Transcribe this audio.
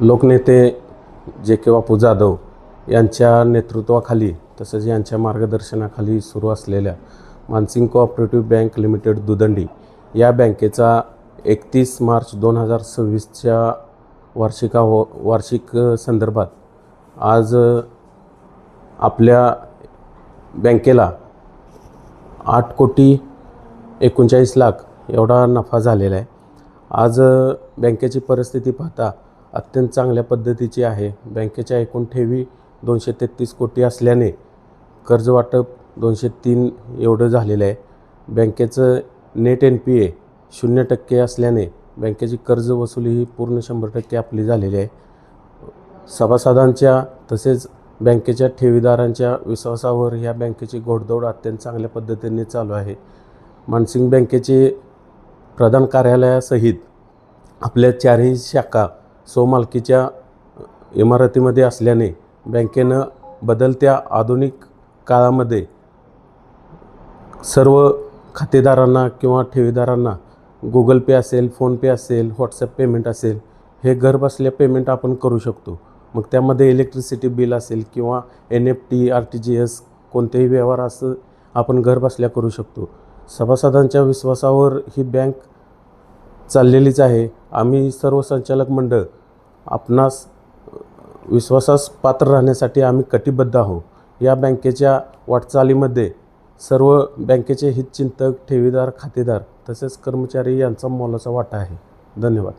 लोकनेते जे के बापू जाधव यांच्या नेतृत्वाखाली तसेच यांच्या मार्गदर्शनाखाली सुरू असलेल्या मानसिंग कोऑपरेटिव्ह बँक लिमिटेड दुदंडी या बँकेचा 31 मार्च 2026च्या वार्षिक संदर्भात आज आपल्या बँकेला 8,39,00,000 एवढा नफा झालेला आहे। आज बँकेची परिस्थिती पाहता अत्यंत चांगल्या पद्धतीची आहे। बँकेच्या एकूण ठेवी 233 कोटी असल्याने कर्ज वाटप 203 एवढं झालेलं आहे। बँकेचं नेट NPA 0% असल्याने बँकेची कर्ज वसुली ही पूर्ण 100% आपली झालेली आहे। सभासदांच्या तसेच बँकेच्या ठेवीदारांच्या विश्वासावर ह्या बँकेची घोडदौड अत्यंत चांगल्या पद्धतीने चालू आहे। मानसिंग बँकेचे प्रधान कार्यालयासहित आपल्या 4ही शाखा स्वमालकीच्या इमारतीमध्ये असल्याने बँकेनं बदलत्या आधुनिक काळामध्ये सर्व खातेदारांना किंवा ठेवीदारांना Google Pay असेल, फोनपे असेल, WhatsApp पेमेंट असेल, हे घरबसल्या पेमेंट आपण करू शकतो। मग त्यामध्ये इलेक्ट्रिसिटी बिल असेल किंवा NFT, RTGS कोणतेही व्यवहार असं आपण घरबसल्या करू शकतो। सभासदांच्या विश्वासावर ही बँक चाललेलीच आहे। आम्ही सर्व संचालक मंडळ आपणास विश्वासास पात्र राहण्यासाठी आम्ही कटिबद्ध आहोत। या बँकेच्या वाटचालीमध्ये सर्व बँकेचे हितचिंतक, ठेवीदार, खातेदार तसेच कर्मचारी यांचा मोलाचा वाटा आहे। धन्यवाद।